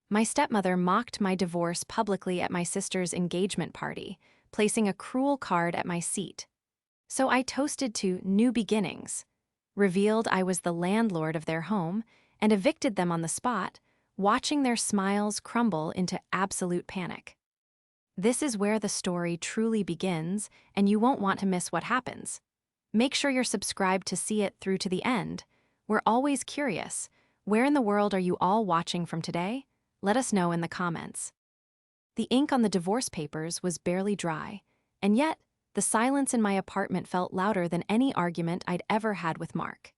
My stepmother mocked my divorce publicly at my sister's engagement party, placing a cruel card at my seat. So I toasted to new beginnings, revealed I was the landlord of their home, and evicted them on the spot, watching their smiles crumble into absolute panic. This is where the story truly begins, and you won't want to miss what happens. Make sure you're subscribed to see it through to the end. We're always curious. Where in the world are you all watching from today? Let us know in the comments. The ink on the divorce papers was barely dry, and yet, the silence in my apartment felt louder than any argument I'd ever had with Mark.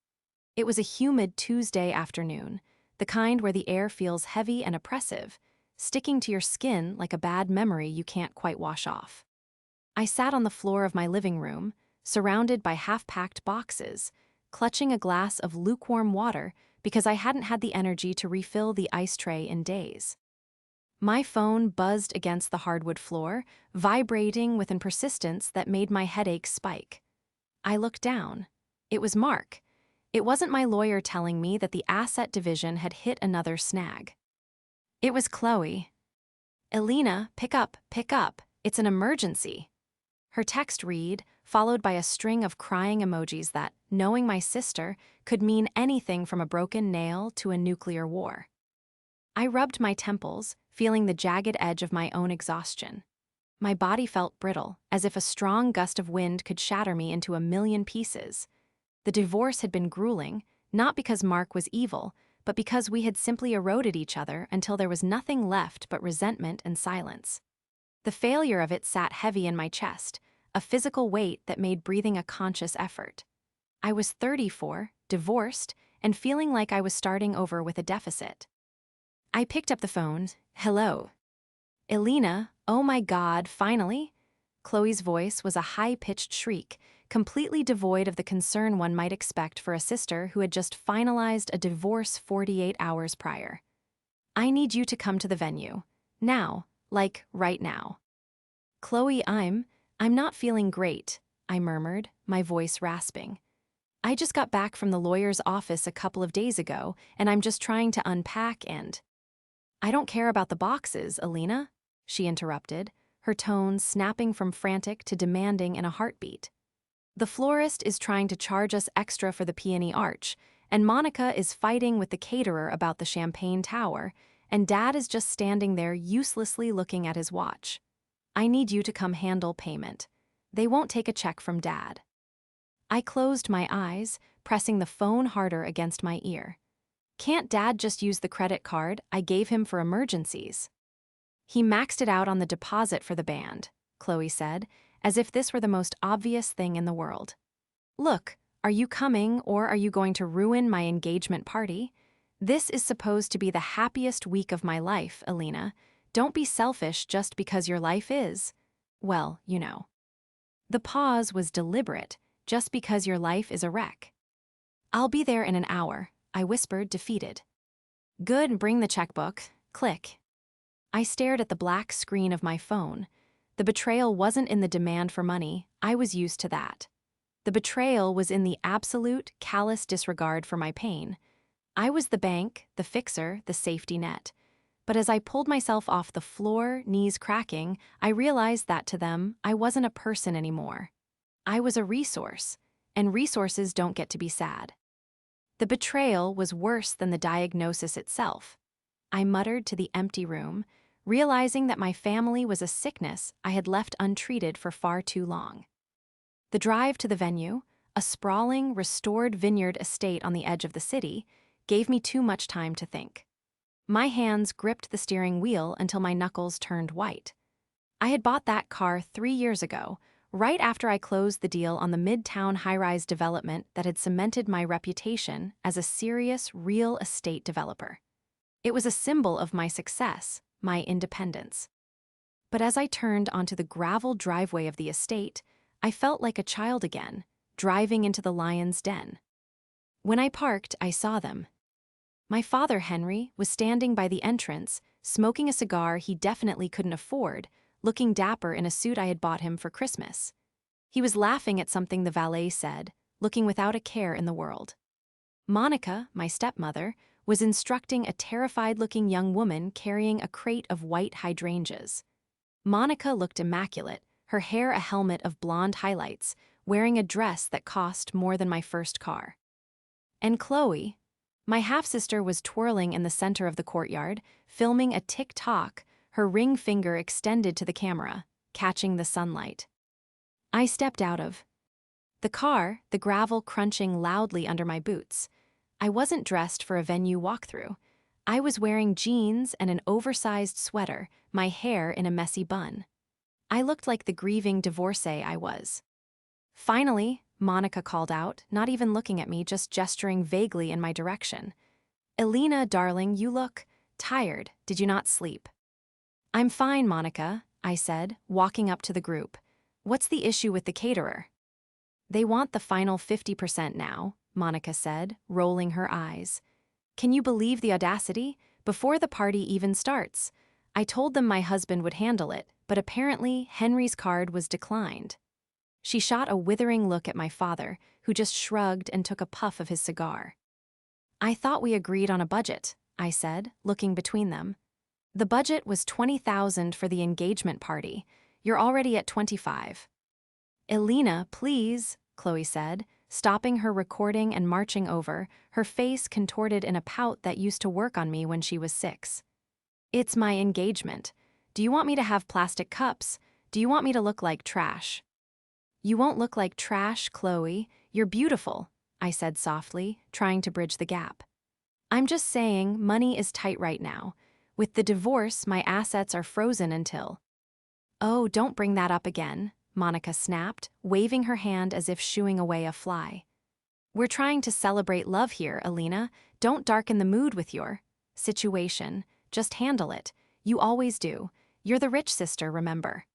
It was a humid Tuesday afternoon, the kind where the air feels heavy and oppressive, sticking to your skin like a bad memory you can't quite wash off. I sat on the floor of my living room, surrounded by half-packed boxes, clutching a glass of lukewarm water because I hadn't had the energy to refill the ice tray in days. My phone buzzed against the hardwood floor, vibrating with an persistence that made my headache spike. I looked down. It was Mark. It wasn't my lawyer telling me that the asset division had hit another snag. It was Chloe. "Elena, pick up, it's an emergency." Her text read, followed by a string of crying emojis that, knowing my sister, could mean anything from a broken nail to a nuclear war. I rubbed my temples, feeling the jagged edge of my own exhaustion. My body felt brittle, as if a strong gust of wind could shatter me into a million pieces. The divorce had been grueling, not because Mark was evil, but because we had simply eroded each other until there was nothing left but resentment and silence. The failure of it sat heavy in my chest, a physical weight that made breathing a conscious effort. I was 34, divorced, and feeling like I was starting over with a deficit. I picked up the phone. "Hello." "Elena, oh my God, finally?" Chloe's voice was a high-pitched shriek, completely devoid of the concern one might expect for a sister who had just finalized a divorce 48 hours prior. "I need you to come to the venue. Now, like right now." "Chloe, I'm not feeling great," I murmured, my voice rasping. "I just got back from the lawyer's office a couple of days ago, and I'm just trying to unpack and—" "I don't care about the boxes, Elena," she interrupted, her tone snapping from frantic to demanding in a heartbeat. "The florist is trying to charge us extra for the peony arch, and Monica is fighting with the caterer about the champagne tower, and Dad is just standing there uselessly looking at his watch. I need you to come handle payment. They won't take a check from Dad." I closed my eyes, pressing the phone harder against my ear. "Can't Dad just use the credit card I gave him for emergencies?" "He maxed it out on the deposit for the band," Chloe said, as if this were the most obvious thing in the world. "Look, are you coming or are you going to ruin my engagement party? This is supposed to be the happiest week of my life, Elena. Don't be selfish just because your life is, well, you know." The pause was deliberate, just because your life is a wreck. "I'll be there in an hour," I whispered, defeated. "Good, bring the checkbook." Click. I stared at the black screen of my phone. The betrayal wasn't in the demand for money, I was used to that. The betrayal was in the absolute, callous disregard for my pain. I was the bank, the fixer, the safety net. But as I pulled myself off the floor, knees cracking, I realized that to them, I wasn't a person anymore. I was a resource, and resources don't get to be sad. The betrayal was worse than the diagnosis itself. I muttered to the empty room, realizing that my family was a sickness I had left untreated for far too long. The drive to the venue, a sprawling, restored vineyard estate on the edge of the city, gave me too much time to think. My hands gripped the steering wheel until my knuckles turned white. I had bought that car 3 years ago, right after I closed the deal on the midtown high-rise development that had cemented my reputation as a serious real estate developer. It was a symbol of my success, my independence. But as I turned onto the gravel driveway of the estate, I felt like a child again, driving into the lion's den. When I parked, I saw them. My father, Henry, was standing by the entrance, smoking a cigar he definitely couldn't afford, looking dapper in a suit I had bought him for Christmas. He was laughing at something the valet said, looking without a care in the world. Monica, my stepmother, was instructing a terrified-looking young woman carrying a crate of white hydrangeas. Monica looked immaculate, her hair a helmet of blonde highlights, wearing a dress that cost more than my first car. And Chloe, my half-sister, was twirling in the center of the courtyard, filming a tick-tock, her ring finger extended to the camera, catching the sunlight. I stepped out of the car, the gravel crunching loudly under my boots. I wasn't dressed for a venue walkthrough. I was wearing jeans and an oversized sweater, my hair in a messy bun. I looked like the grieving divorcee I was. "Finally," Monica called out, not even looking at me, just gesturing vaguely in my direction. "Elena, darling, you look tired. Did you not sleep?" "I'm fine, Monica," I said, walking up to the group. "What's the issue with the caterer?" "They want the final 50% now," Monica said, rolling her eyes. "Can you believe the audacity? Before the party even starts. I told them my husband would handle it, but apparently Henry's card was declined." She shot a withering look at my father, who just shrugged and took a puff of his cigar. "I thought we agreed on a budget," I said, looking between them. "The budget was $20,000 for the engagement party. You're already at 25. "Elena, please," Chloe said, stopping her recording and marching over, her face contorted in a pout that used to work on me when she was 6. "It's my engagement. Do you want me to have plastic cups? Do you want me to look like trash?" "You won't look like trash, Chloe. You're beautiful," I said softly, trying to bridge the gap. "I'm just saying money is tight right now. With the divorce, my assets are frozen until—" "Oh, don't bring that up again," Monica snapped, waving her hand as if shooing away a fly. "We're trying to celebrate love here, Elena. Don't darken the mood with your situation. Just handle it. You always do. You're the rich sister, remember?"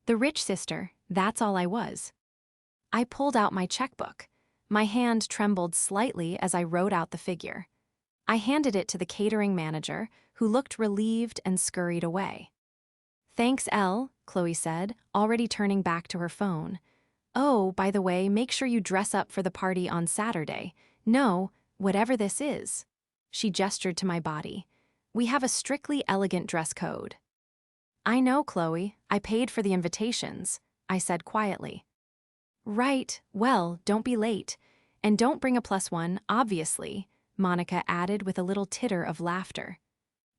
The rich sister, that's all I was. I pulled out my checkbook. My hand trembled slightly as I wrote out the figure. I handed it to the catering manager, who looked relieved and scurried away. "Thanks, Elle," Chloe said, already turning back to her phone. "Oh, by the way, make sure you dress up for the party on Saturday. No, whatever this is." She gestured to my body. "We have a strictly elegant dress code." "I know, Chloe. I paid for the invitations," I said quietly. "Right, well, don't be late. And don't bring a +1, obviously," Monica added with a little titter of laughter.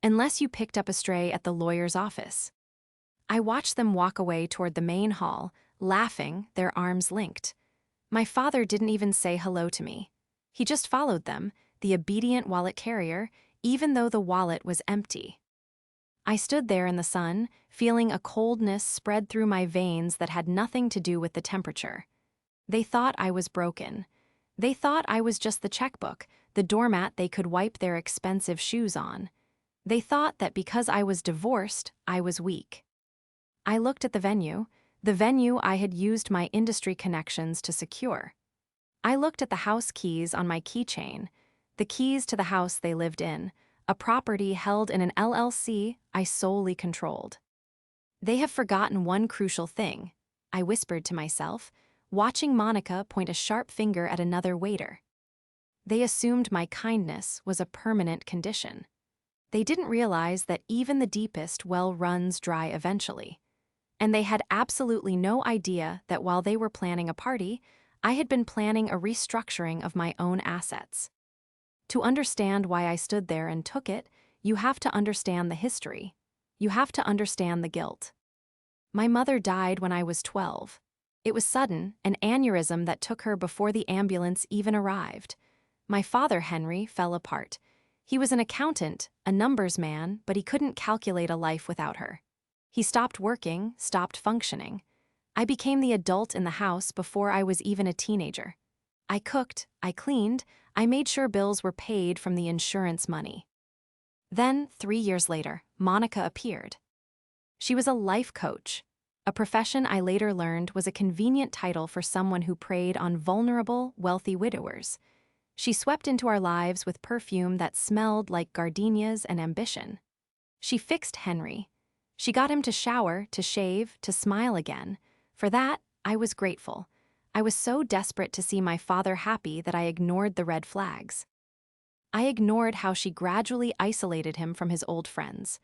"Unless you picked up a stray at the lawyer's office." I watched them walk away toward the main hall, laughing, their arms linked. My father didn't even say hello to me. He just followed them, the obedient wallet carrier, even though the wallet was empty. I stood there in the sun, feeling a coldness spread through my veins that had nothing to do with the temperature. They thought I was broken. They thought I was just the checkbook, the doormat they could wipe their expensive shoes on. They thought that because I was divorced, I was weak. I looked at the venue I had used my industry connections to secure. I looked at the house keys on my keychain, the keys to the house they lived in, a property held in an LLC I solely controlled. "They have forgotten one crucial thing," I whispered to myself, watching Monica point a sharp finger at another waiter. "They assumed my kindness was a permanent condition. They didn't realize that even the deepest well runs dry eventually. And they had absolutely no idea that while they were planning a party, I had been planning a restructuring of my own assets. To understand why I stood there and took it, you have to understand the history. You have to understand the guilt. My mother died when I was 12. It was sudden, an aneurysm that took her before the ambulance even arrived. My father, Henry, fell apart. He was an accountant, a numbers man, but he couldn't calculate a life without her. He stopped working, stopped functioning. I became the adult in the house before I was even a teenager. I cooked, I cleaned, I made sure bills were paid from the insurance money. Then, 3 years later, Monica appeared. She was a life coach, a profession I later learned was a convenient title for someone who preyed on vulnerable, wealthy widowers. She swept into our lives with perfume that smelled like gardenias and ambition. She fixed Henry. She got him to shower, to shave, to smile again. For that, I was grateful. I was so desperate to see my father happy that I ignored the red flags. I ignored how she gradually isolated him from his old friends.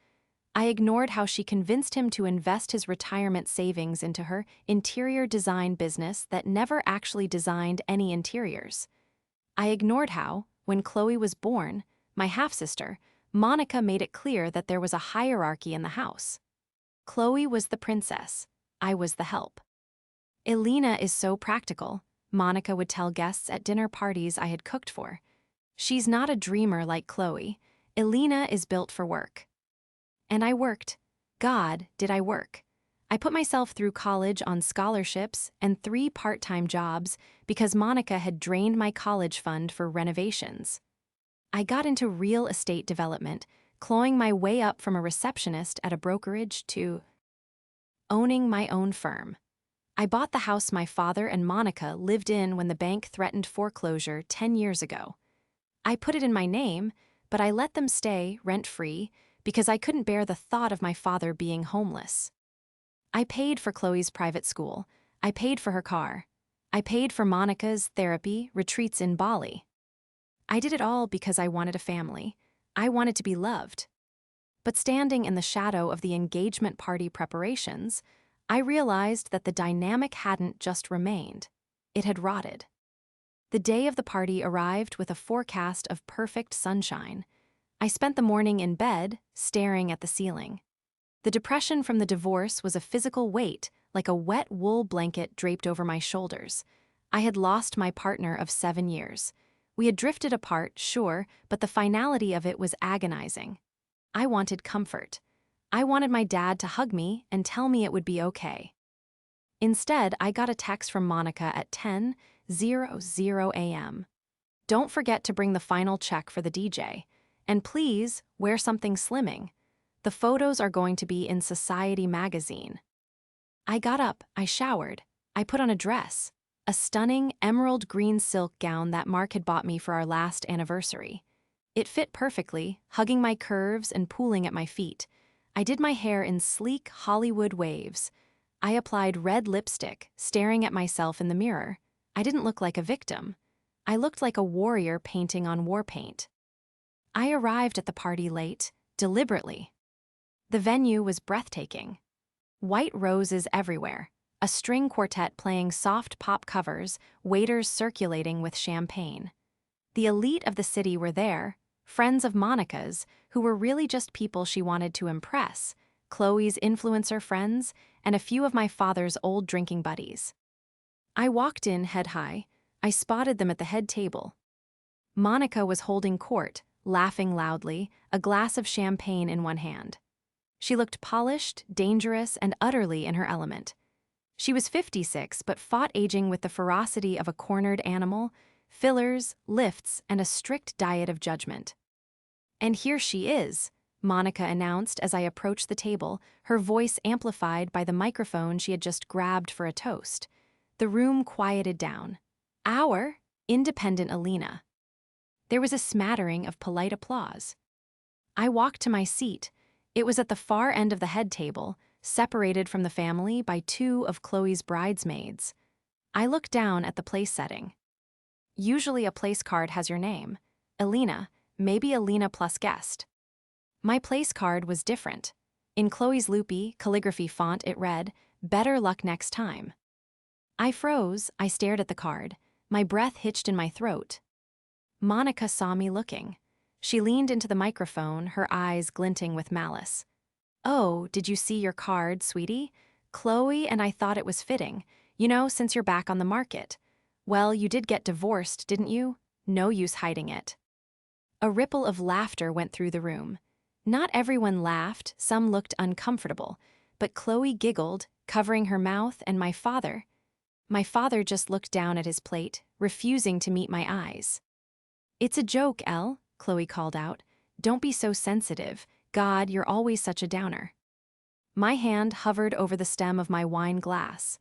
I ignored how she convinced him to invest his retirement savings into her interior design business that never actually designed any interiors. I ignored how, when Chloe was born, my half-sister, Monica made it clear that there was a hierarchy in the house. Chloe was the princess. I was the help. Elena is so practical, Monica would tell guests at dinner parties I had cooked for. She's not a dreamer like Chloe. Elena is built for work. And I worked. God, did I work. I put myself through college on scholarships and 3 part-time jobs because Monica had drained my college fund for renovations. I got into real estate development, clawing my way up from a receptionist at a brokerage to owning my own firm. I bought the house my father and Monica lived in when the bank threatened foreclosure 10 years ago. I put it in my name, but I let them stay rent-free because I couldn't bear the thought of my father being homeless. I paid for Chloe's private school. I paid for her car. I paid for Monica's therapy retreats in Bali. I did it all because I wanted a family. I wanted to be loved. But standing in the shadow of the engagement party preparations, I realized that the dynamic hadn't just remained. It had rotted. The day of the party arrived with a forecast of perfect sunshine. I spent the morning in bed, staring at the ceiling. The depression from the divorce was a physical weight, like a wet wool blanket draped over my shoulders. I had lost my partner of 7 years. We had drifted apart, sure, but the finality of it was agonizing. I wanted comfort. I wanted my dad to hug me and tell me it would be okay. Instead, I got a text from Monica at 10:00 a.m. Don't forget to bring the final check for the DJ. And please, wear something slimming. The photos are going to be in Society magazine. I got up, I showered, I put on a dress, a stunning emerald green silk gown that Mark had bought me for our last anniversary. It fit perfectly, hugging my curves and pooling at my feet. I did my hair in sleek Hollywood waves. I applied red lipstick, staring at myself in the mirror. I didn't look like a victim. I looked like a warrior painting on war paint. I arrived at the party late, deliberately. The venue was breathtaking. White roses everywhere, a string quartet playing soft pop covers, waiters circulating with champagne. The elite of the city were there, friends of Monica's, who were really just people she wanted to impress, Chloe's influencer friends, and a few of my father's old drinking buddies. I walked in head high. I spotted them at the head table. Monica was holding court, laughing loudly, a glass of champagne in one hand. She looked polished, dangerous, and utterly in her element. She was 56 but fought aging with the ferocity of a cornered animal, fillers, lifts, and a strict diet of judgment. "And here she is," Monica announced as I approached the table, her voice amplified by the microphone she had just grabbed for a toast. The room quieted down. "Our independent Elena." There was a smattering of polite applause. I walked to my seat. It was at the far end of the head table, separated from the family by 2 of Chloe's bridesmaids. I looked down at the place setting. Usually a place card has your name. Elena, maybe Elena plus guest. My place card was different. In Chloe's loopy, calligraphy font it read, "Better luck next time." I froze, I stared at the card. My breath hitched in my throat. Monica saw me looking. She leaned into the microphone, her eyes glinting with malice. "Oh, did you see your card, sweetie? Chloe and I thought it was fitting. You know, since you're back on the market. Well, you did get divorced, didn't you? No use hiding it." A ripple of laughter went through the room. Not everyone laughed, some looked uncomfortable, but Chloe giggled, covering her mouth, and my father just looked down at his plate, refusing to meet my eyes. "It's a joke, Elle," Chloe called out. "Don't be so sensitive. God, you're always such a downer." My hand hovered over the stem of my wine glass.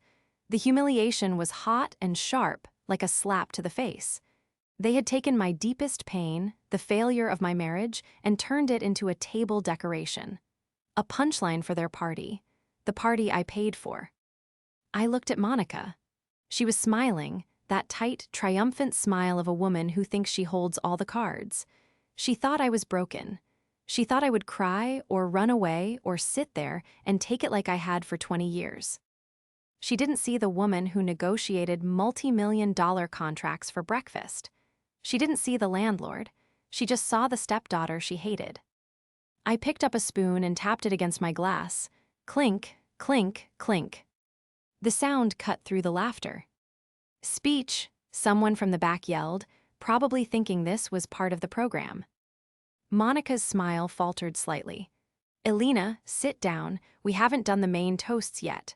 The humiliation was hot and sharp, like a slap to the face. They had taken my deepest pain, the failure of my marriage, and turned it into a table decoration. A punchline for their party, the party I paid for. I looked at Monica. She was smiling, that tight, triumphant smile of a woman who thinks she holds all the cards. She thought I was broken. She thought I would cry or run away or sit there and take it like I had for 20 years. She didn't see the woman who negotiated multi-million-dollar contracts for breakfast. She didn't see the landlord. She just saw the stepdaughter she hated. I picked up a spoon and tapped it against my glass. Clink, clink, clink. The sound cut through the laughter. Speech, someone from the back yelled, probably thinking this was part of the program. Monica's smile faltered slightly. Elena, sit down, we haven't done the main toasts yet.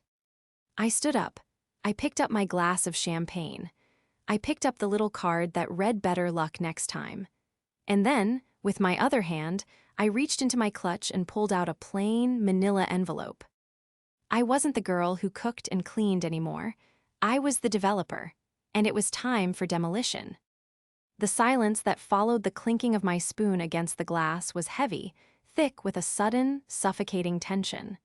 I stood up. I picked up my glass of champagne. I picked up the little card that read better luck next time. And then, with my other hand, I reached into my clutch and pulled out a plain, manila envelope. I wasn't the girl who cooked and cleaned anymore. I was the developer, and it was time for demolition. The silence that followed the clinking of my spoon against the glass was heavy, thick with a sudden, suffocating tension.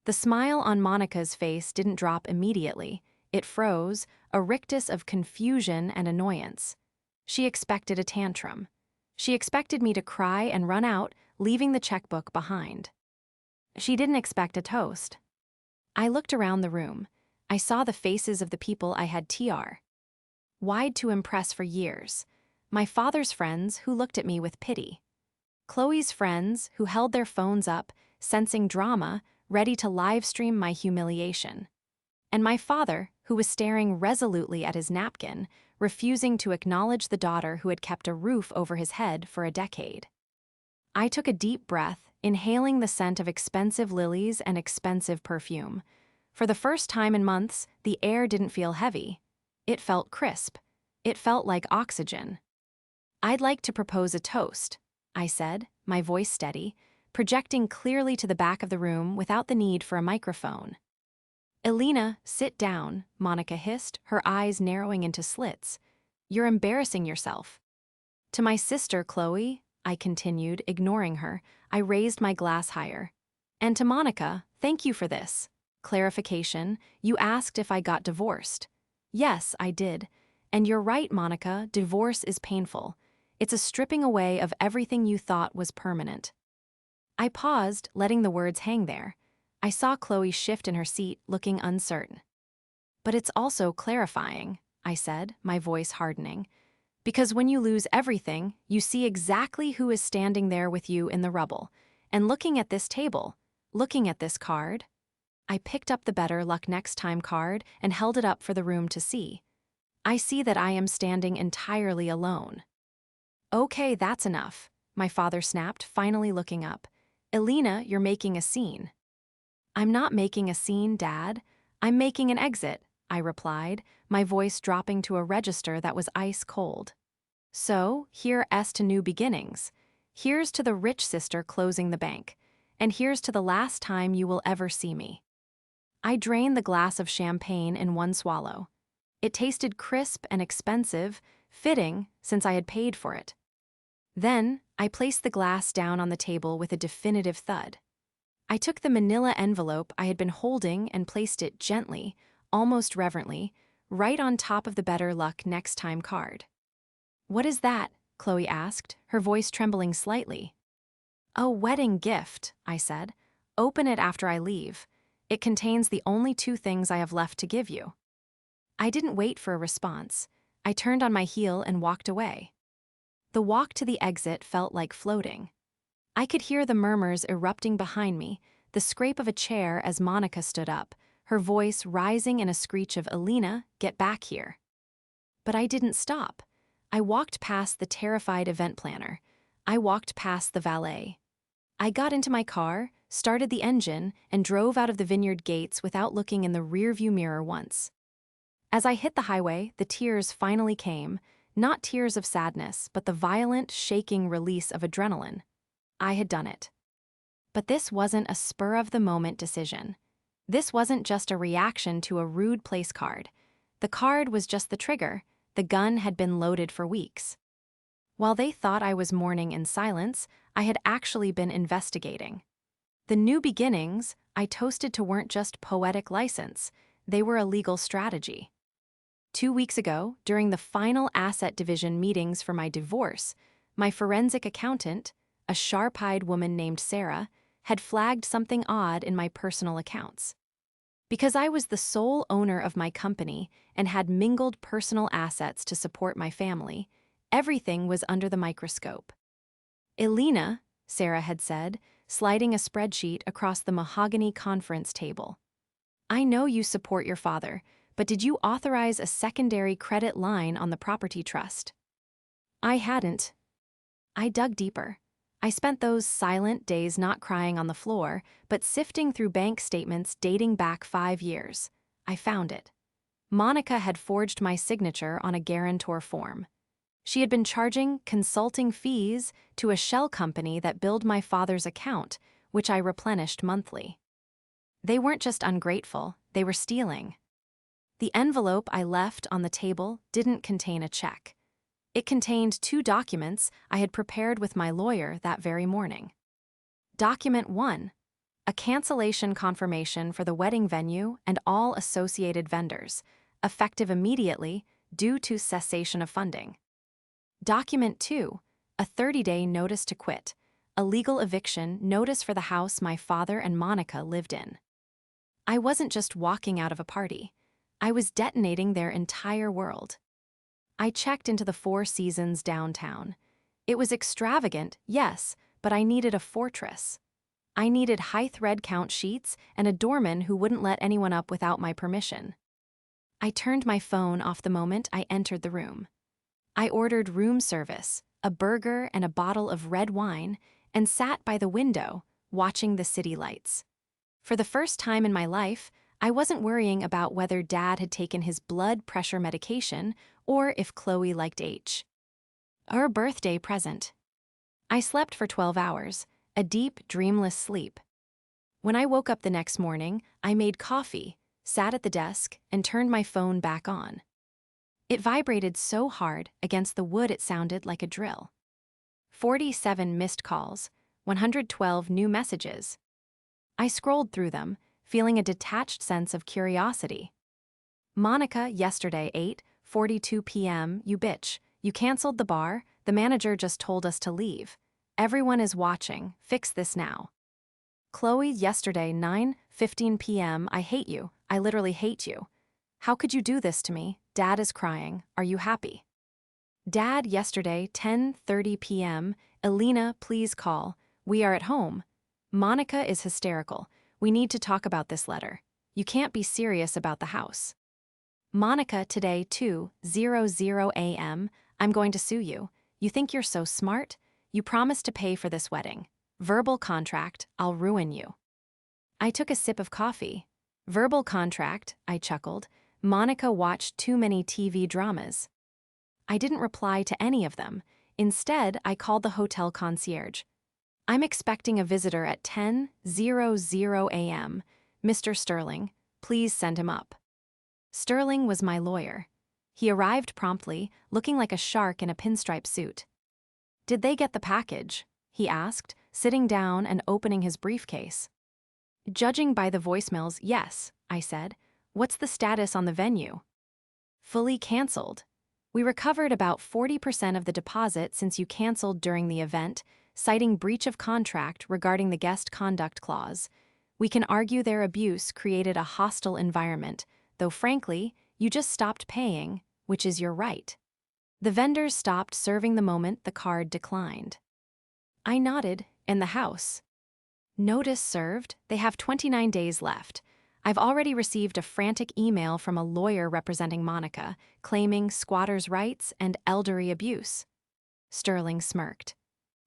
The smile on Monica's face didn't drop immediately. It froze, a rictus of confusion and annoyance. She expected a tantrum. She expected me to cry and run out, leaving the checkbook behind. She didn't expect a toast. I looked around the room. I saw the faces of the people I had wide to impress for years. My father's friends who looked at me with pity. Chloe's friends who held their phones up, sensing drama, ready to live stream my humiliation. And my father, who was staring resolutely at his napkin, refusing to acknowledge the daughter who had kept a roof over his head for a decade. I took a deep breath, inhaling the scent of expensive lilies and expensive perfume. For the first time in months, the air didn't feel heavy. It felt crisp. It felt like oxygen. I'd like to propose a toast, I said, my voice steady, projecting clearly to the back of the room without the need for a microphone. Elena, sit down, Monica hissed, her eyes narrowing into slits. You're embarrassing yourself. To my sister, Chloe, I continued, ignoring her, I raised my glass higher. And to Monica, thank you for this. Clarification, you asked if I got divorced. Yes, I did. And you're right, Monica, divorce is painful. It's a stripping away of everything you thought was permanent. I paused, letting the words hang there. I saw Chloe shift in her seat, looking uncertain. But it's also clarifying, I said, my voice hardening. Because when you lose everything, you see exactly who is standing there with you in the rubble. And looking at this table, looking at this card, I picked up the better luck next time card and held it up for the room to see. I see that I am standing entirely alone. Okay, that's enough, my father snapped, finally looking up. Elena, you're making a scene. I'm not making a scene, Dad. I'm making an exit, I replied, my voice dropping to a register that was ice cold. So, here's to new beginnings. Here's to the rich sister closing the bank. And here's to the last time you will ever see me. I drained the glass of champagne in one swallow. It tasted crisp and expensive, fitting since I had paid for it. Then, I placed the glass down on the table with a definitive thud. I took the manila envelope I had been holding and placed it gently, almost reverently, right on top of the better luck next time card. What is that? Chloe asked, her voice trembling slightly. A wedding gift, I said. Open it after I leave. It contains the only two things I have left to give you. I didn't wait for a response. I turned on my heel and walked away. The walk to the exit felt like floating. I could hear the murmurs erupting behind me, the scrape of a chair as Monica stood up, her voice rising in a screech of Elena, get back here. But I didn't stop. I walked past the terrified event planner. I walked past the valet. I got into my car, started the engine, and drove out of the vineyard gates without looking in the rearview mirror once. As I hit the highway, the tears finally came, not tears of sadness, but the violent, shaking release of adrenaline. I had done it. But this wasn't a spur-of-the-moment decision. This wasn't just a reaction to a rude place card. The card was just the trigger. The gun had been loaded for weeks. While they thought I was mourning in silence, I had actually been investigating. The new beginnings I toasted to weren't just poetic license. They were a legal strategy. 2 weeks ago, during the final asset division meetings for my divorce, My forensic accountant, a sharp-eyed woman named Sarah, had flagged something odd in my personal accounts. Because I was the sole owner of my company and had mingled personal assets to support my family, everything was under the microscope. "Elena," Sarah had said, sliding a spreadsheet across the mahogany conference table. "I know you support your father, but did you authorize a secondary credit line on the property trust?" I hadn't. I dug deeper. I spent those silent days not crying on the floor, but sifting through bank statements dating back 5 years. I found it. Monica had forged my signature on a guarantor form. She had been charging consulting fees to a shell company that billed my father's account, which I replenished monthly. They weren't just ungrateful, they were stealing. The envelope I left on the table didn't contain a check. It contained 2 documents I had prepared with my lawyer that very morning. Document 1, a cancellation confirmation for the wedding venue and all associated vendors, effective immediately due to cessation of funding. Document 2, a 30-day notice to quit, a legal eviction notice for the house my father and Monica lived in. I wasn't just walking out of a party. I was detonating their entire world. I checked into the Four Seasons downtown. It was extravagant, yes, but I needed a fortress. I needed high thread count sheets and a doorman who wouldn't let anyone up without my permission. I turned my phone off the moment I entered the room. I ordered room service, a burger and a bottle of red wine, and sat by the window, watching the city lights. For the first time in my life, I wasn't worrying about whether Dad had taken his blood pressure medication or if Chloe liked H. Her birthday present. I slept for 12 hours, a deep, dreamless sleep. When I woke up the next morning, I made coffee, sat at the desk, and turned my phone back on. It vibrated so hard against the wood it sounded like a drill. 47 missed calls, 112 new messages. I scrolled through them, feeling a detached sense of curiosity. "Monica, yesterday, 8:42 p.m., you bitch. You canceled the bar, the manager just told us to leave. Everyone is watching, fix this now." "Chloe, yesterday, 9:15 p.m., I hate you, I literally hate you. How could you do this to me? Dad is crying, are you happy?" "Dad, yesterday, 10:30 p.m., Elena, please call. We are at home. Monica is hysterical. We need to talk about this letter. You can't be serious about the house." "Monica, today, 2:00 a.m., I'm going to sue you. You think you're so smart? You promised to pay for this wedding. Verbal contract, I'll ruin you." I took a sip of coffee. "Verbal contract," I chuckled. "Monica watched too many TV dramas." I didn't reply to any of them. Instead, I called the hotel concierge. "I'm expecting a visitor at 10:00 a.m. Mr. Sterling, please send him up." Sterling was my lawyer. He arrived promptly, looking like a shark in a pinstripe suit. "Did they get the package?" he asked, sitting down and opening his briefcase. "Judging by the voicemails, yes," I said. "What's the status on the venue?" "Fully canceled. We recovered about 40% of the deposit since you canceled during the event, citing breach of contract regarding the guest conduct clause. We can argue their abuse created a hostile environment, though frankly, you just stopped paying, which is your right. The vendors stopped serving the moment the card declined." I nodded. "In the house?" "Notice served. They have 29 days left. I've already received a frantic email from a lawyer representing Monica, claiming squatters' rights and elderly abuse." Sterling smirked.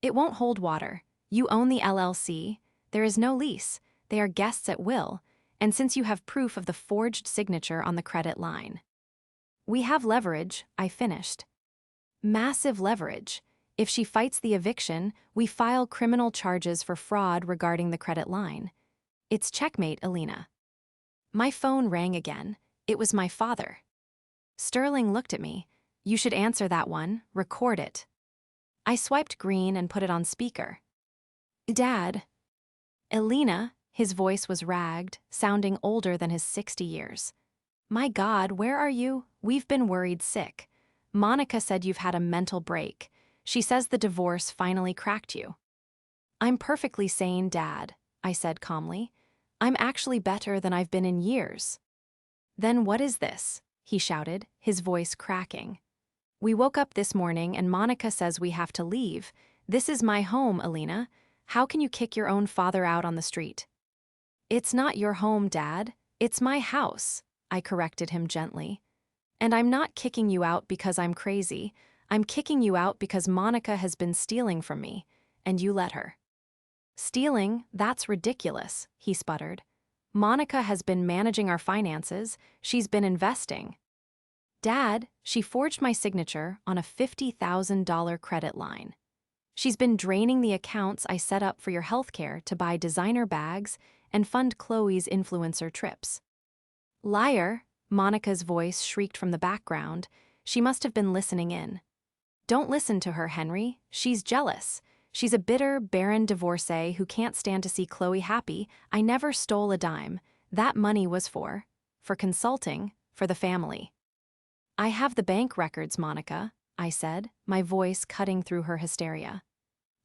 "It won't hold water. You own the LLC. There is no lease. They are guests at will, and since you have proof of the forged signature on the credit line." "We have leverage," I finished. "Massive leverage. If she fights the eviction, we file criminal charges for fraud regarding the credit line. It's checkmate, Elena." My phone rang again. It was my father. Sterling looked at me. "You should answer that one. Record it." I swiped green and put it on speaker. "Dad." "Elena," his voice was ragged, sounding older than his 60 years. "My God, where are you? We've been worried sick. Monica said you've had a mental break. She says the divorce finally cracked you. I'm perfectly sane, Dad, I said calmly. I'm actually better than I've been in years. Then what is this? He shouted, his voice cracking. We woke up this morning and Monica says we have to leave. This is my home, Alina. How can you kick your own father out on the street? It's not your home, Dad. It's my house, I corrected him gently. And I'm not kicking you out because I'm crazy. I'm kicking you out because Monica has been stealing from me, and you let her. Stealing? That's ridiculous, he sputtered. Monica has been managing our finances. She's been investing. Dad, she forged my signature on a $50,000 credit line. She's been draining the accounts I set up for your healthcare to buy designer bags and fund Chloe's influencer trips. Liar, Monica's voice shrieked from the background. She must have been listening in. Don't listen to her, Henry. She's jealous. She's a bitter, barren divorcee who can't stand to see Chloe happy. I never stole a dime. That money was for consulting, for the family. I have the bank records, Monica, I said, my voice cutting through her hysteria.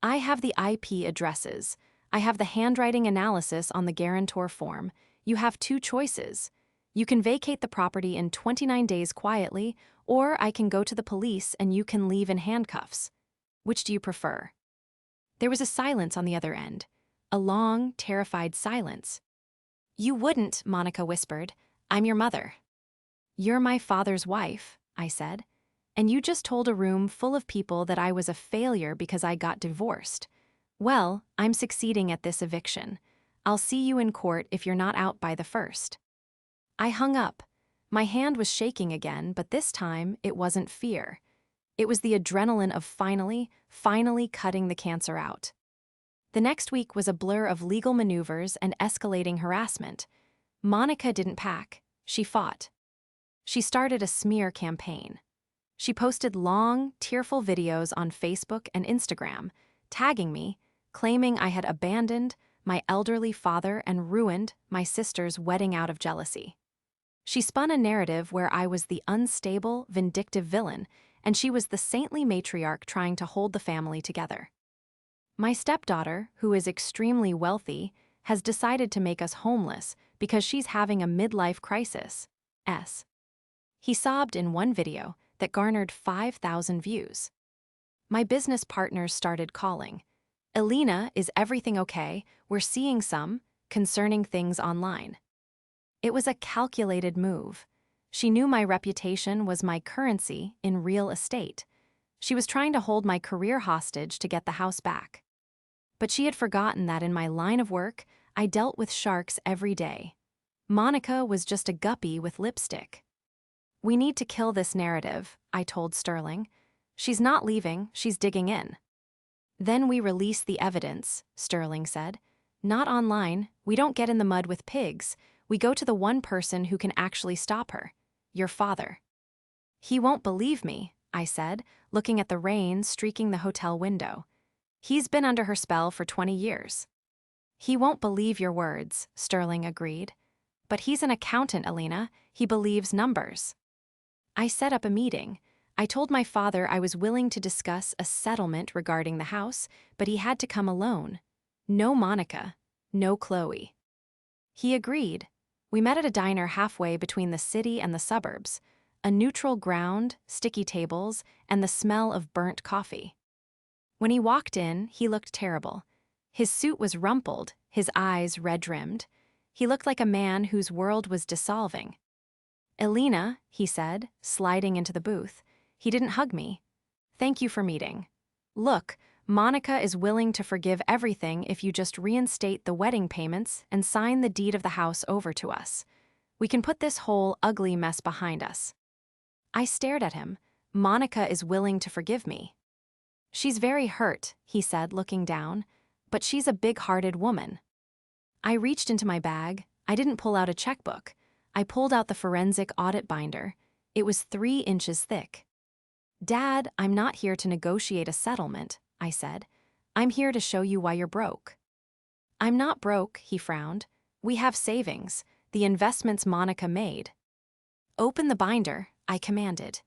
I have the IP addresses. I have the handwriting analysis on the guarantor form. You have two choices. You can vacate the property in 29 days quietly, or I can go to the police and you can leave in handcuffs. Which do you prefer? There was a silence on the other end, a long, terrified silence. You wouldn't, Monica whispered. I'm your mother. You're my father's wife, I said. And you just told a room full of people that I was a failure because I got divorced. Well, I'm succeeding at this eviction. I'll see you in court if you're not out by the 1st. I hung up. My hand was shaking again, but this time it wasn't fear. It was the adrenaline of finally cutting the cancer out. The next week was a blur of legal maneuvers and escalating harassment. Monica didn't pack. She fought. She started a smear campaign. She posted long, tearful videos on Facebook and Instagram, tagging me, claiming I had abandoned my elderly father and ruined my sister's wedding out of jealousy. She spun a narrative where I was the unstable, vindictive villain, and she was the saintly matriarch trying to hold the family together. My stepdaughter, who is extremely wealthy, has decided to make us homeless because she's having a midlife crisis. He sobbed in one video that garnered 5,000 views. My business partners started calling. Alina, is everything okay? We're seeing some concerning things online. It was a calculated move. She knew my reputation was my currency in real estate. She was trying to hold my career hostage to get the house back. But she had forgotten that in my line of work, I dealt with sharks every day. Monica was just a guppy with lipstick. We need to kill this narrative, I told Sterling. She's not leaving, she's digging in. Then we release the evidence, Sterling said. Not online, we don't get in the mud with pigs. We go to the one person who can actually stop her. Your father. He won't believe me, I said, looking at the rain streaking the hotel window. He's been under her spell for 20 years. He won't believe your words, Sterling agreed. But he's an accountant, Alina. He believes numbers. I set up a meeting. I told my father I was willing to discuss a settlement regarding the house, but he had to come alone. No Monica, no Chloe. He agreed. We met at a diner halfway between the city and the suburbs, a neutral ground, sticky tables, and the smell of burnt coffee. When he walked in, he looked terrible. His suit was rumpled, his eyes red-rimmed. He looked like a man whose world was dissolving. Alina, he said, sliding into the booth. He didn't hug me. Thank you for meeting. Look, Monica is willing to forgive everything if you just reinstate the wedding payments and sign the deed of the house over to us. We can put this whole ugly mess behind us. I stared at him. Monica is willing to forgive me. She's very hurt, he said, looking down, but she's a big-hearted woman. I reached into my bag. I didn't pull out a checkbook. I pulled out the forensic audit binder. It was 3 inches thick. Dad, I'm not here to negotiate a settlement, I said. I'm here to show you why you're broke. I'm not broke, he frowned. We have savings, the investments Monica made. Open the binder, I commanded.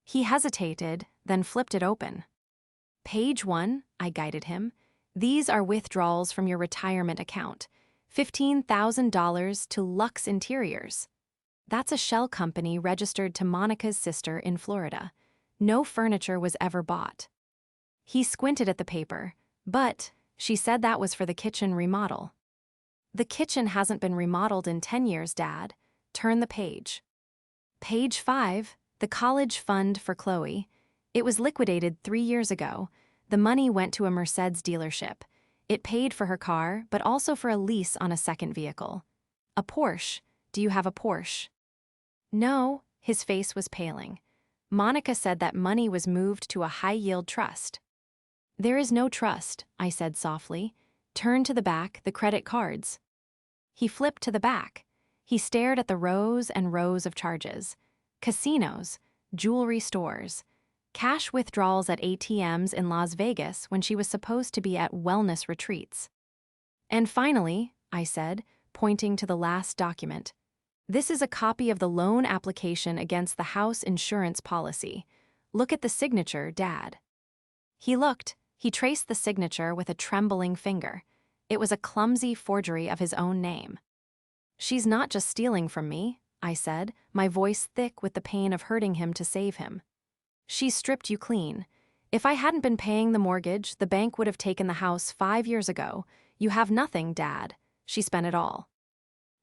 He hesitated, then flipped it open. Page 1, I guided him. These are withdrawals from your retirement account. $15,000 to Lux Interiors. That's a shell company registered to Monica's sister in Florida. No furniture was ever bought. He squinted at the paper, but she said that was for the kitchen remodel. The kitchen hasn't been remodeled in 10 years, Dad. Turn the page. Page 5, the college fund for Chloe. It was liquidated 3 years ago. The money went to a Mercedes dealership. It paid for her car, but also for a lease on a second vehicle. A Porsche. Do you have a Porsche? No, his face was paling. Monica said that money was moved to a high-yield trust. There is no trust, I said softly. Turn to the back, the credit cards. He flipped to the back. He stared at the rows and rows of charges. Casinos, jewelry stores, cash withdrawals at ATMs in Las Vegas when she was supposed to be at wellness retreats. And finally, I said, pointing to the last document, this is a copy of the loan application against the house insurance policy. Look at the signature, Dad. He looked. He traced the signature with a trembling finger. It was a clumsy forgery of his own name. She's not just stealing from me, I said, my voice thick with the pain of hurting him to save him. She's stripped you clean. If I hadn't been paying the mortgage, the bank would have taken the house 5 years ago. You have nothing, Dad. She spent it all.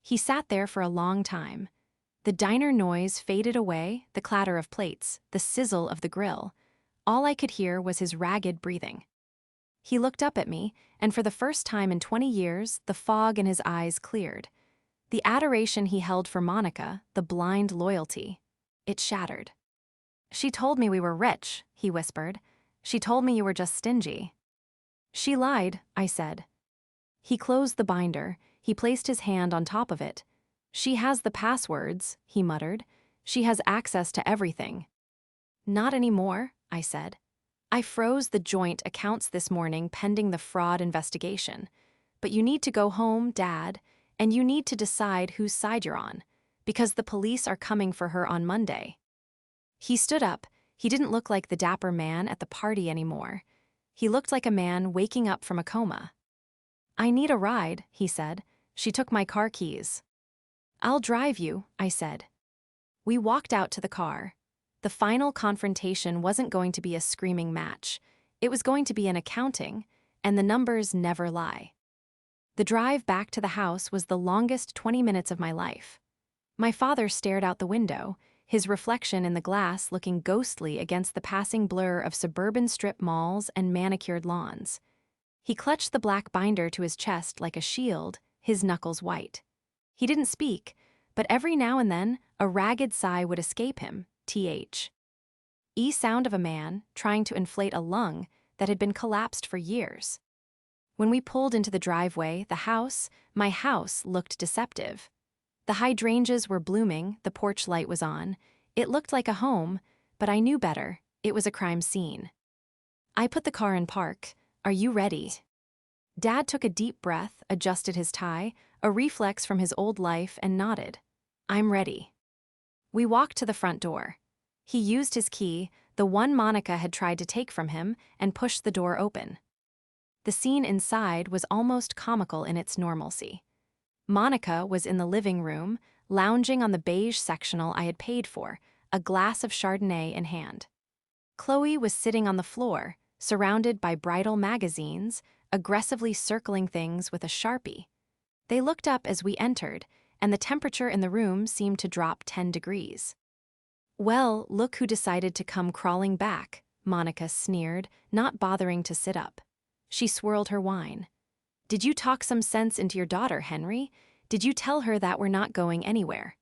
He sat there for a long time. The diner noise faded away, the clatter of plates, the sizzle of the grill. All I could hear was his ragged breathing. He looked up at me, and for the first time in 20 years, the fog in his eyes cleared. The adoration he held for Monica, the blind loyalty, it shattered. She told me we were rich, he whispered. She told me you were just stingy. She lied, I said. He closed the binder. He placed his hand on top of it. She has the passwords, he muttered. She has access to everything. Not anymore, I said. I froze the joint accounts this morning pending the fraud investigation. But you need to go home, Dad, and you need to decide whose side you're on, because the police are coming for her on Monday. He stood up. He didn't look like the dapper man at the party anymore. He looked like a man waking up from a coma. I need a ride, he said. She took my car keys. I'll drive you, I said. We walked out to the car. The final confrontation wasn't going to be a screaming match. It was going to be an accounting, and the numbers never lie. The drive back to the house was the longest 20 minutes of my life. My father stared out the window, his reflection in the glass looking ghostly against the passing blur of suburban strip malls and manicured lawns. He clutched the black binder to his chest like a shield, his knuckles white. He didn't speak, but every now and then a ragged sigh would escape him, th. Sound of a man trying to inflate a lung that had been collapsed for years. When we pulled into the driveway, my house looked deceptive. The hydrangeas were blooming, the porch light was on. It looked like a home, but I knew better. It was a crime scene. I put the car in park. Are you ready? Dad took a deep breath, adjusted his tie, a reflex from his old life, and nodded. I'm ready. We walked to the front door. He used his key, the one Monica had tried to take from him, and pushed the door open. The scene inside was almost comical in its normalcy. Monica was in the living room, lounging on the beige sectional I had paid for, a glass of Chardonnay in hand. Chloe was sitting on the floor, surrounded by bridal magazines, aggressively circling things with a Sharpie. They looked up as we entered, and the temperature in the room seemed to drop 10 degrees. Well, look who decided to come crawling back, Monica sneered, not bothering to sit up. She swirled her wine. Did you talk some sense into your daughter, Henry? Did you tell her that we're not going anywhere?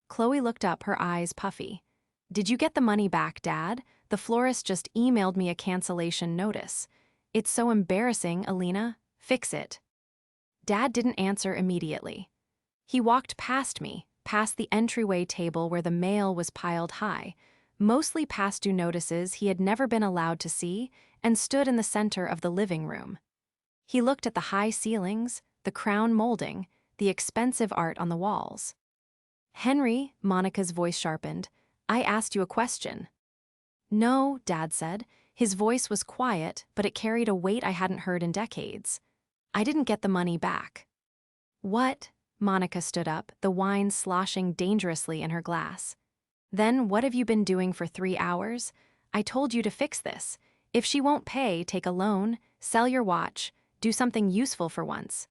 Chloe looked up, her eyes puffy. Did you get the money back, Dad? The florist just emailed me a cancellation notice. It's so embarrassing, Alina. Fix it. Dad didn't answer immediately. He walked past me, past the entryway table where the mail was piled high, mostly past due notices he had never been allowed to see, and stood in the center of the living room. He looked at the high ceilings, the crown molding, the expensive art on the walls. Henry, Monica's voice sharpened, I asked you a question. No, Dad said, His voice was quiet, but it carried a weight I hadn't heard in decades. I didn't get the money back. What? Monica stood up, the wine sloshing dangerously in her glass. Then what have you been doing for 3 hours? I told you to fix this. If she won't pay, take a loan, sell your watch, do something useful for once.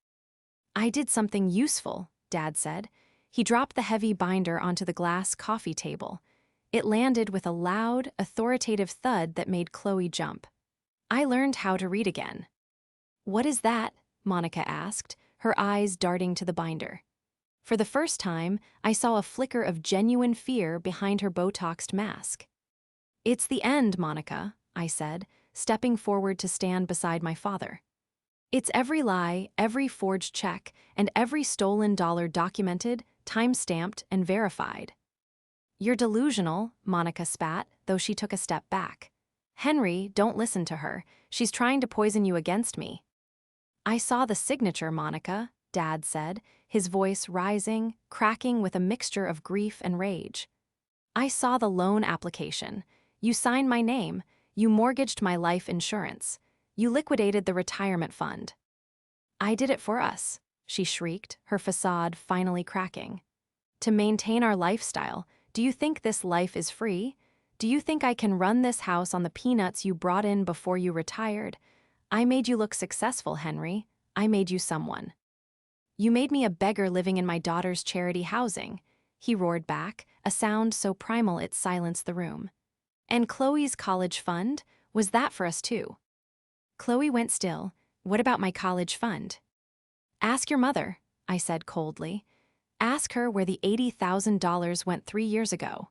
I did something useful, Dad said. He dropped the heavy binder onto the glass coffee table. It landed with a loud, authoritative thud that made Chloe jump. I learned how to read again. What is that? Monica asked, her eyes darting to the binder. For the first time, I saw a flicker of genuine fear behind her Botoxed mask. It's the end, Monica, I said, stepping forward to stand beside my father. It's every lie, every forged check, and every stolen dollar documented, time-stamped, and verified. You're delusional, Monica spat, though she took a step back. Henry, don't listen to her. She's trying to poison you against me. I saw the signature, Monica, Dad said, his voice rising, cracking with a mixture of grief and rage. I saw the loan application. You signed my name. You mortgaged my life insurance. You liquidated the retirement fund. I did it for us, she shrieked, her facade finally cracking. To maintain our lifestyle, do you think this life is free? Do you think I can run this house on the peanuts you brought in before you retired? I made you look successful, Henry. I made you someone. You made me a beggar living in my daughter's charity housing, he roared back, a sound so primal it silenced the room. And Chloe's college fund? Was that for us too? Chloe went still. What about my college fund? Ask your mother, I said coldly. Ask her where the $80,000 went 3 years ago.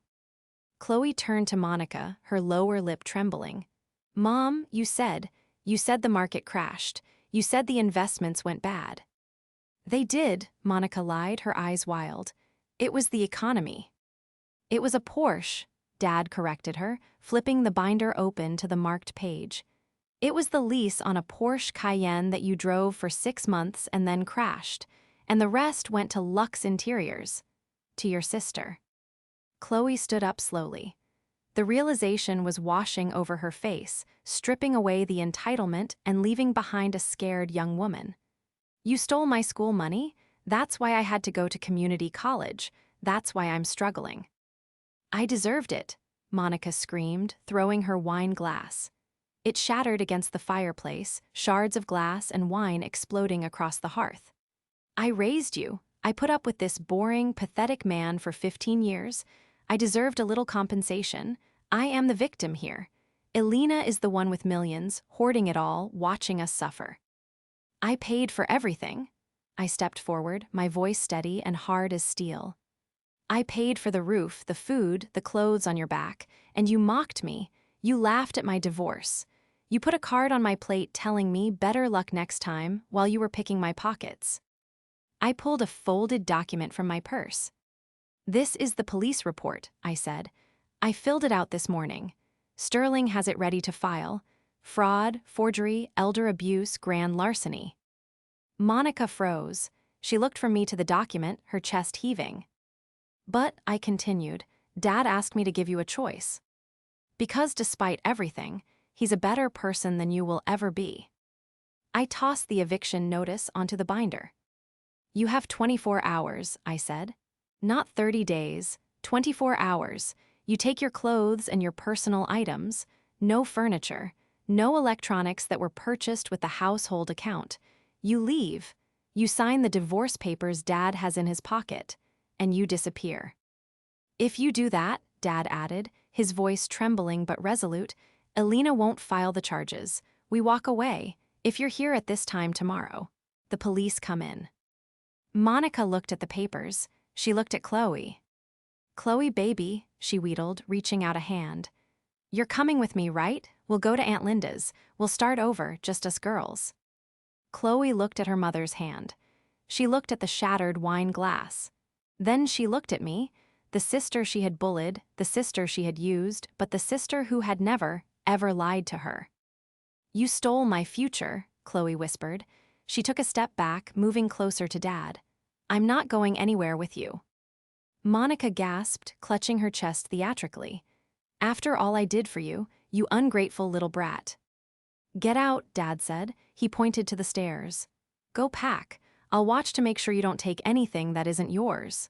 Chloe turned to Monica, her lower lip trembling. Mom, you said the market crashed. You said the investments went bad. They did, Monica lied, her eyes wild. It was the economy. It was a Porsche, Dad corrected her, flipping the binder open to the marked page. It was the lease on a Porsche Cayenne that you drove for 6 months and then crashed, and the rest went to Luxe Interiors. To your sister. Chloe stood up slowly. The realization was washing over her face, stripping away the entitlement and leaving behind a scared young woman. You stole my school money? That's why I had to go to community college. That's why I'm struggling. I deserved it, Monica screamed, throwing her wine glass. It shattered against the fireplace, shards of glass and wine exploding across the hearth. I raised you. I put up with this boring, pathetic man for 15 years. I deserved a little compensation. I am the victim here. Elena is the one with millions, hoarding it all, watching us suffer. I paid for everything. I stepped forward, my voice steady and hard as steel. I paid for the roof, the food, the clothes on your back, and you mocked me. You laughed at my divorce. You put a card on my plate telling me better luck next time while you were picking my pockets. I pulled a folded document from my purse. This is the police report, I said. I filled it out this morning. Sterling has it ready to file. Fraud, forgery, elder abuse, grand larceny. Monica froze. She looked from me to the document, her chest heaving. But, I continued, Dad asked me to give you a choice. Because despite everything, he's a better person than you will ever be. I tossed the eviction notice onto the binder. You have 24 hours, I said. Not 30 days, 24 hours. You take your clothes and your personal items, no furniture, no electronics that were purchased with the household account. You leave. You sign the divorce papers Dad has in his pocket, and you disappear. If you do that, Dad added, his voice trembling but resolute, Elena won't file the charges. We walk away. If you're here at this time tomorrow, the police come in. Monica looked at the papers. She looked at Chloe. Chloe, baby, she wheedled, reaching out a hand. You're coming with me, right? We'll go to Aunt Linda's. We'll start over, just us girls. Chloe looked at her mother's hand. She looked at the shattered wine glass. Then she looked at me, the sister she had bullied, the sister she had used, but the sister who had never, ever lied to her. You stole my future, Chloe whispered. She took a step back, moving closer to Dad. I'm not going anywhere with you. Monica gasped, clutching her chest theatrically. After all I did for you, "You ungrateful little brat." "Get out," Dad said. He pointed to the stairs. "Go pack. I'll watch to make sure you don't take anything that isn't yours."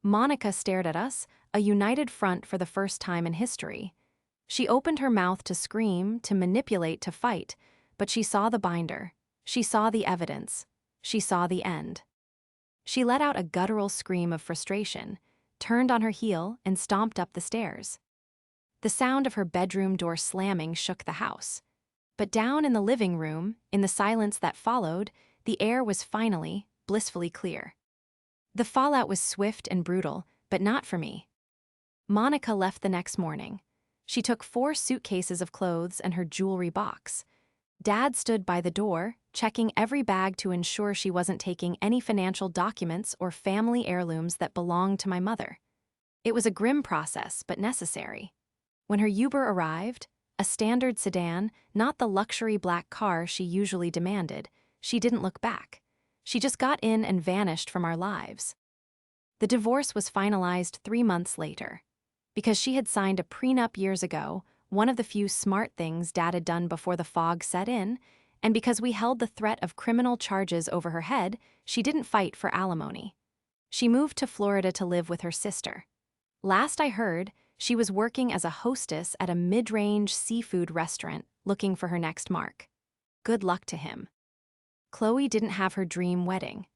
Monica stared at us, a united front for the first time in history. She opened her mouth to scream, to manipulate, to fight, but she saw the binder. She saw the evidence. She saw the end. She let out a guttural scream of frustration, turned on her heel, and stomped up the stairs. The sound of her bedroom door slamming shook the house. But down in the living room, in the silence that followed, the air was finally, blissfully clear. The fallout was swift and brutal, but not for me. Monica left the next morning. She took 4 suitcases of clothes and her jewelry box. Dad stood by the door, checking every bag to ensure she wasn't taking any financial documents or family heirlooms that belonged to my mother. It was a grim process, but necessary. When her Uber arrived, a standard sedan, not the luxury black car she usually demanded, she didn't look back. She just got in and vanished from our lives. The divorce was finalized 3 months later. Because she had signed a prenup years ago, one of the few smart things Dad had done before the fog set in, and because we held the threat of criminal charges over her head, she didn't fight for alimony. She moved to Florida to live with her sister. Last I heard, she was working as a hostess at a mid-range seafood restaurant looking for her next mark. Good luck to him. Chloe didn't have her dream wedding.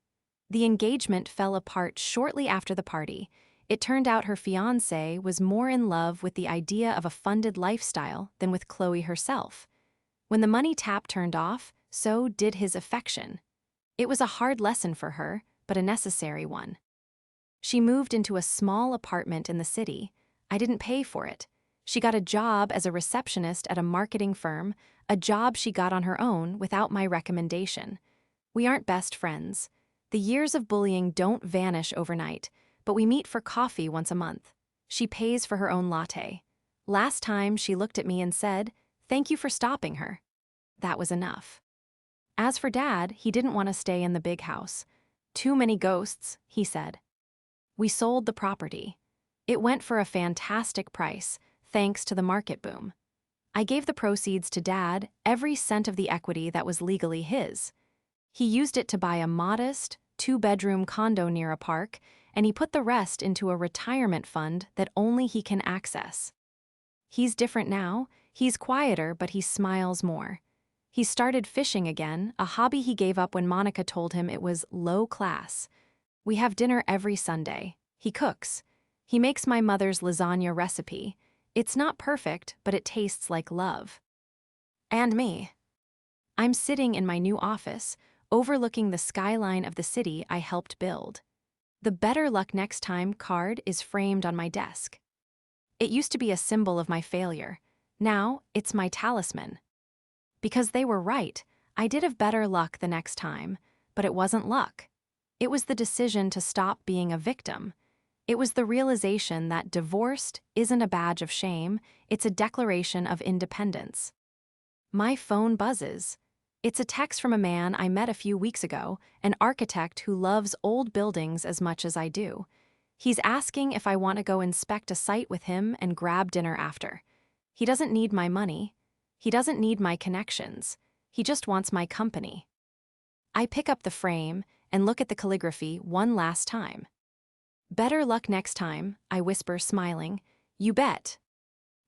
The engagement fell apart shortly after the party. It turned out her fiancé was more in love with the idea of a funded lifestyle than with Chloe herself. When the money tap turned off, so did his affection. It was a hard lesson for her, but a necessary one. She moved into a small apartment in the city. I didn't pay for it. She got a job as a receptionist at a marketing firm, a job she got on her own without my recommendation. We aren't best friends. The years of bullying don't vanish overnight, but we meet for coffee once a month. She pays for her own latte. Last time she looked at me and said, "Thank you for stopping her." That was enough. As for Dad, he didn't want to stay in the big house. "Too many ghosts," he said. We sold the property. It went for a fantastic price, thanks to the market boom. I gave the proceeds to Dad, every cent of the equity that was legally his. He used it to buy a modest, 2-bedroom condo near a park, and he put the rest into a retirement fund that only he can access. He's different now. He's quieter, but he smiles more. He started fishing again, a hobby he gave up when Monica told him it was low class. We have dinner every Sunday. He cooks. He makes my mother's lasagna recipe. It's not perfect, but it tastes like love. And me. I'm sitting in my new office, overlooking the skyline of the city I helped build. The "better luck next time" card is framed on my desk. It used to be a symbol of my failure. Now, it's my talisman. Because they were right, I did have better luck the next time, but it wasn't luck. It was the decision to stop being a victim. It was the realization that divorced isn't a badge of shame, it's a declaration of independence. My phone buzzes. It's a text from a man I met a few weeks ago, an architect who loves old buildings as much as I do. He's asking if I want to go inspect a site with him and grab dinner after. He doesn't need my money. He doesn't need my connections. He just wants my company. I pick up the frame and look at the calligraphy one last time. "Better luck next time," I whisper, smiling. "You bet."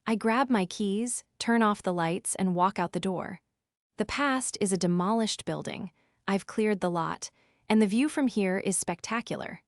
I grab my keys, turn off the lights, and walk out the door. The past is a demolished building. I've cleared the lot, and the view from here is spectacular.